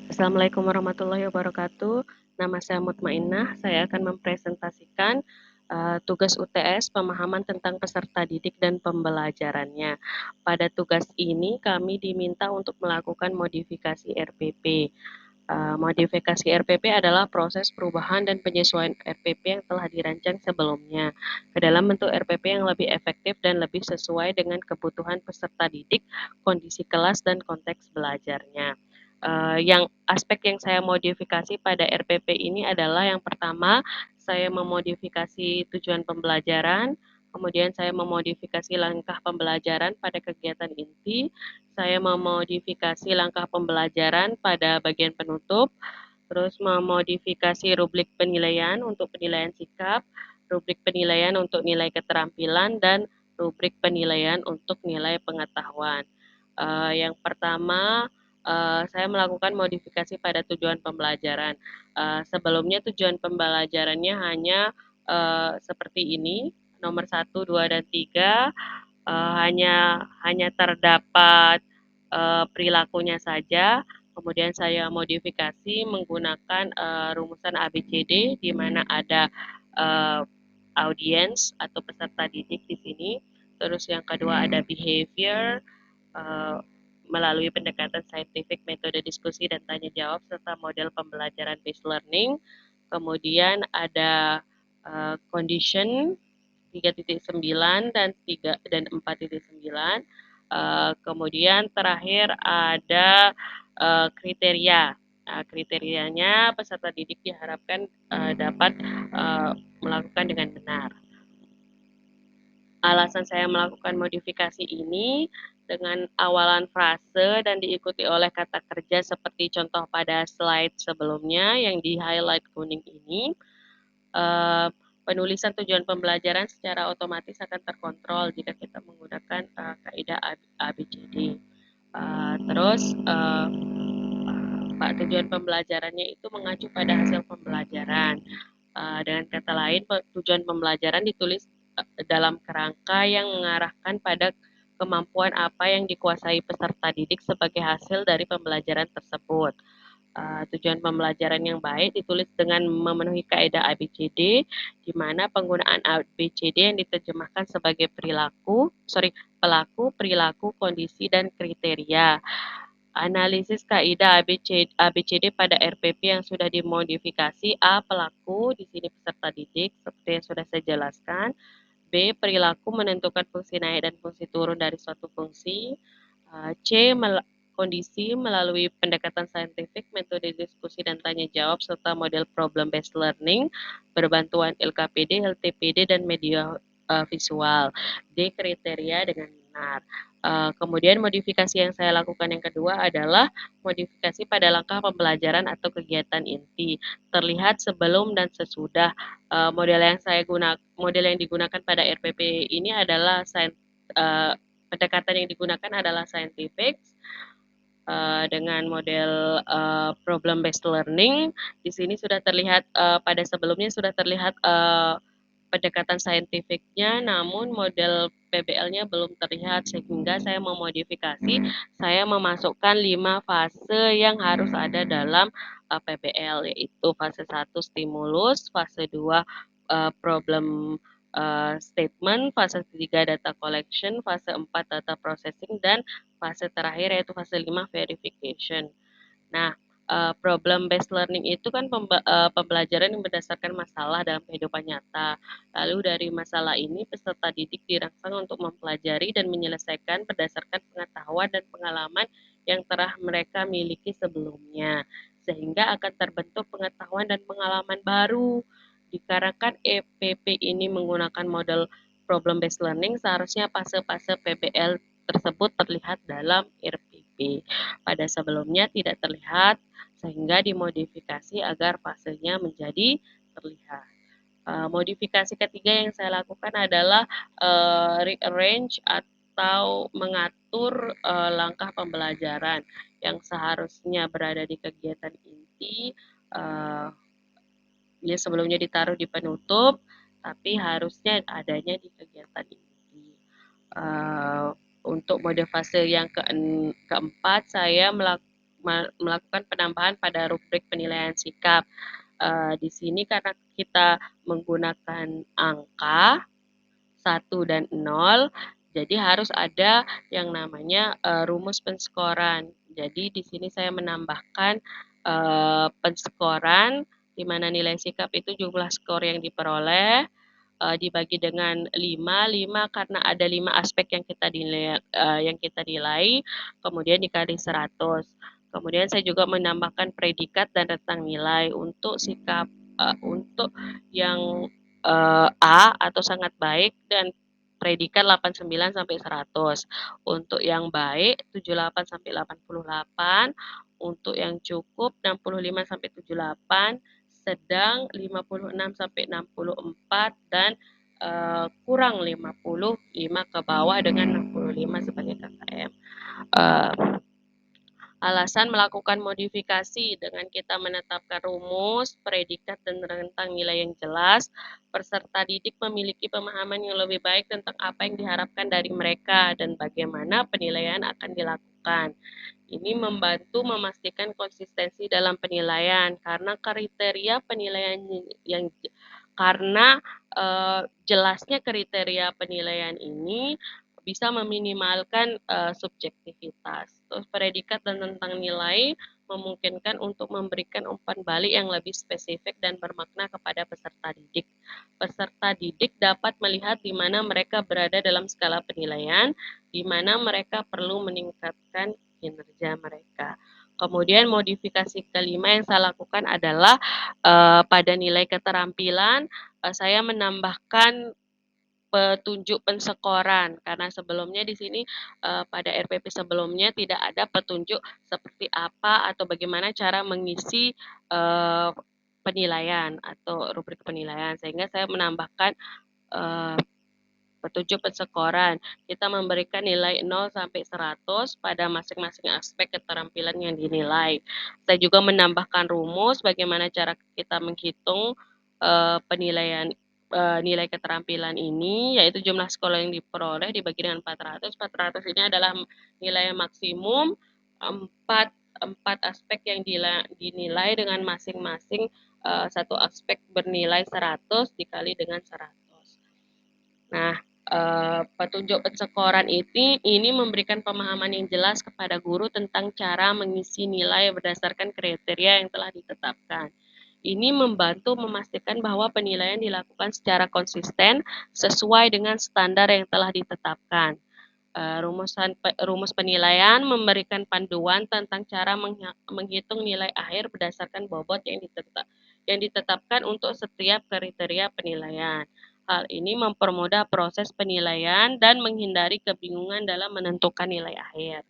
Assalamualaikum warahmatullahi wabarakatuh. Nama saya Mutmainnah. Saya akan mempresentasikan tugas UTS pemahaman tentang peserta didik dan pembelajarannya. Pada tugas ini kami diminta untuk melakukan modifikasi RPP. Modifikasi RPP adalah proses perubahan dan penyesuaian RPP yang telah dirancang sebelumnya ke dalam bentuk RPP yang lebih efektif dan lebih sesuai dengan kebutuhan peserta didik, kondisi kelas, dan konteks belajarnya. Yang aspek yang saya modifikasi pada RPP ini adalah yang pertama, saya memodifikasi tujuan pembelajaran, kemudian saya memodifikasi langkah pembelajaran pada kegiatan inti, saya memodifikasi langkah pembelajaran pada bagian penutup, terus memodifikasi rubrik penilaian untuk penilaian sikap, rubrik penilaian untuk nilai keterampilan, dan rubrik penilaian untuk nilai pengetahuan. Yang pertama, saya melakukan modifikasi pada tujuan pembelajaran. Sebelumnya tujuan pembelajarannya hanya seperti ini, nomor 1, 2, dan 3, hanya terdapat perilakunya saja. Kemudian saya modifikasi menggunakan rumusan ABCD di mana ada uh, audience atau peserta didik di sini. Terus yang kedua ada behavior, uh, melalui pendekatan saintifik, metode diskusi dan tanya jawab serta model pembelajaran based learning. Kemudian ada condition 3.9 dan 4.9. Kemudian terakhir ada kriteria. Kriterianya peserta didik diharapkan dapat melakukan dengan benar. Alasan saya melakukan modifikasi ini dengan awalan frase dan diikuti oleh kata kerja seperti contoh pada slide sebelumnya yang di highlight kuning ini. Penulisan tujuan pembelajaran secara otomatis akan terkontrol jika kita menggunakan kaidah ABCD. Terus tujuan pembelajarannya itu mengacu pada hasil pembelajaran. Dengan kata lain, tujuan pembelajaran ditulis dalam kerangka yang mengarahkan pada kemampuan apa yang dikuasai peserta didik sebagai hasil dari pembelajaran tersebut. Tujuan pembelajaran yang baik ditulis dengan memenuhi kaidah ABCD, di mana penggunaan ABCD yang diterjemahkan sebagai pelaku, perilaku, kondisi, dan kriteria. Analisis kaidah ABCD pada RPP yang sudah dimodifikasi: A. Pelaku, di sini peserta didik, seperti yang sudah saya jelaskan. B. Perilaku menentukan fungsi naik dan fungsi turun dari suatu fungsi. C. Kondisi melalui pendekatan saintifik, metode diskusi dan tanya jawab, serta model problem based learning berbantuan LKPD, LTPD, dan media visual. D. Kriteria dengan benar. Kemudian modifikasi yang saya lakukan yang kedua adalah modifikasi pada langkah pembelajaran atau kegiatan inti. Terlihat sebelum dan sesudah. Model yang digunakan pada RPP ini adalah pendekatan yang digunakan adalah scientific dengan model problem based learning. Di sini sudah terlihat pada sebelumnya sudah terlihat pendekatan saintifiknya, namun model PBL-nya belum terlihat, sehingga saya memodifikasi, saya memasukkan 5 fase yang harus ada dalam PBL, yaitu fase 1 stimulus, fase 2 problem statement, fase 3 data collection, fase 4 data processing, dan fase terakhir yaitu fase 5 verification. Nah, problem based learning itu kan pembelajaran yang berdasarkan masalah dalam kehidupan nyata. Lalu dari masalah ini peserta didik dirangsang untuk mempelajari dan menyelesaikan berdasarkan pengetahuan dan pengalaman yang telah mereka miliki sebelumnya, sehingga akan terbentuk pengetahuan dan pengalaman baru. Dikarenakan EPP ini menggunakan model problem based learning, seharusnya fase-fase PBL tersebut terlihat dalam RPP. Pada sebelumnya tidak terlihat, sehingga dimodifikasi agar fasenya menjadi terlihat. Modifikasi ketiga yang saya lakukan adalah rearrange atau mengatur langkah pembelajaran yang seharusnya berada di kegiatan inti. Ya sebelumnya ditaruh di penutup, tapi harusnya adanya di kegiatan inti. Untuk mode fase yang keempat, saya melakukan penambahan pada rubrik penilaian sikap. Di sini karena kita menggunakan angka 1 dan 0, jadi harus ada yang namanya rumus penskoran. Jadi di sini saya menambahkan penskoran di mana nilai sikap itu jumlah skor yang diperoleh dibagi dengan 5, 5 karena ada 5 aspek yang kita nilai, kemudian dikali 100. Kemudian saya juga menambahkan predikat dan rentang nilai untuk sikap untuk yang A atau sangat baik dan predikat 89 sampai 100. Untuk yang baik 78 sampai 88, untuk yang cukup 65 sampai 78, sedang 56 sampai 64 dan kurang 55 ke bawah dengan 65 sebagai KKM. Uh, Alasan melakukan modifikasi dengan kita menetapkan rumus, predikat, dan rentang nilai yang jelas, peserta didik memiliki pemahaman yang lebih baik tentang apa yang diharapkan dari mereka dan bagaimana penilaian akan dilakukan. Ini membantu memastikan konsistensi dalam penilaian karena kriteria penilaian yang karena jelasnya kriteria penilaian ini bisa meminimalkan subjektivitas. Terus predikat dan tentang nilai memungkinkan untuk memberikan umpan balik yang lebih spesifik dan bermakna kepada peserta didik. Peserta didik dapat melihat di mana mereka berada dalam skala penilaian, di mana mereka perlu meningkatkan kinerja mereka. Kemudian modifikasi kelima yang saya lakukan adalah pada nilai keterampilan, saya menambahkan petunjuk penskoran karena sebelumnya di sini pada RPP sebelumnya tidak ada petunjuk seperti apa atau bagaimana cara mengisi penilaian atau rubrik penilaian sehingga saya menambahkan eh, petunjuk penskoran. Kita memberikan nilai 0 sampai 100 pada masing-masing aspek keterampilan yang dinilai. Saya juga menambahkan rumus bagaimana cara kita menghitung penilaian nilai keterampilan ini, yaitu jumlah sekolah yang diperoleh dibagi dengan 400. 400 ini adalah nilai maksimum empat empat aspek yang dinilai dengan masing-masing satu aspek bernilai 100 dikali dengan 100. Nah, petunjuk penskoran ini memberikan pemahaman yang jelas kepada guru tentang cara mengisi nilai berdasarkan kriteria yang telah ditetapkan. Ini membantu memastikan bahwa penilaian dilakukan secara konsisten sesuai dengan standar yang telah ditetapkan. Rumus penilaian memberikan panduan tentang cara menghitung nilai akhir berdasarkan bobot yang ditetapkan untuk setiap kriteria penilaian. Hal ini mempermudah proses penilaian dan menghindari kebingungan dalam menentukan nilai akhir.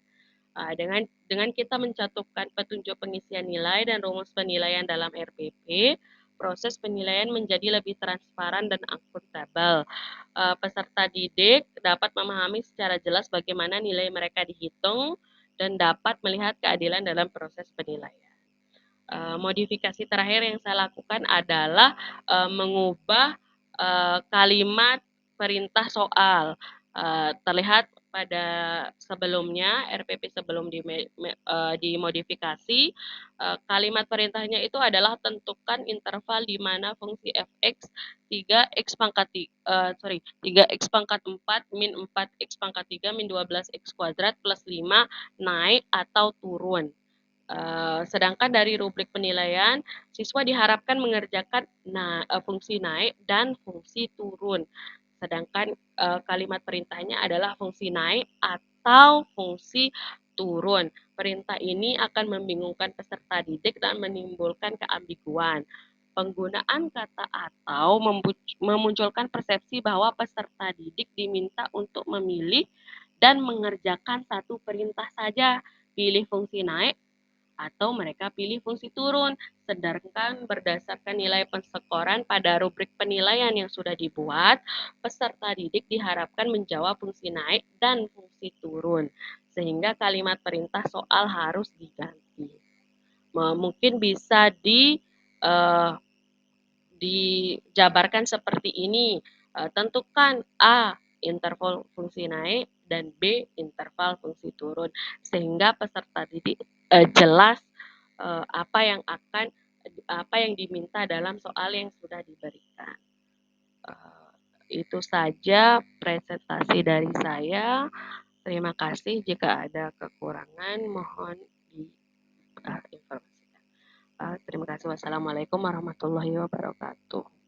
Dengan kita mencantumkan petunjuk pengisian nilai dan rumus penilaian dalam RPP, proses penilaian menjadi lebih transparan dan akuntabel. Peserta didik dapat memahami secara jelas bagaimana nilai mereka dihitung dan dapat melihat keadilan dalam proses penilaian. Modifikasi terakhir yang saya lakukan adalah mengubah kalimat perintah soal. Terlihat pada sebelumnya RPP sebelum dimodifikasi, kalimat perintahnya itu adalah tentukan interval di mana fungsi fx 3x pangkat 3x pangkat 4 min 4x pangkat 3 min 12x kuadrat plus 5 naik atau turun. Sedangkan dari rubrik penilaian, siswa diharapkan mengerjakan fungsi naik dan fungsi turun. Sedangkan kalimat perintahnya adalah fungsi naik atau fungsi turun. Perintah ini akan membingungkan peserta didik dan menimbulkan keambiguan. Penggunaan kata atau memunculkan persepsi bahwa peserta didik diminta untuk memilih dan mengerjakan satu perintah saja, pilih fungsi naik atau mereka pilih fungsi turun. Sedangkan berdasarkan nilai penskoran pada rubrik penilaian yang sudah dibuat, peserta didik diharapkan menjawab fungsi naik dan fungsi turun, sehingga kalimat perintah soal harus diganti. Mungkin bisa dijabarkan seperti ini. Tentukan A interval fungsi naik dan B interval fungsi turun, sehingga peserta didik jelas apa yang diminta dalam soal yang sudah diberikan. Itu saja presentasi dari saya. Terima kasih. Jika ada kekurangan, mohon diinformasikan. Terima kasih. Wassalamualaikum warahmatullahi wabarakatuh.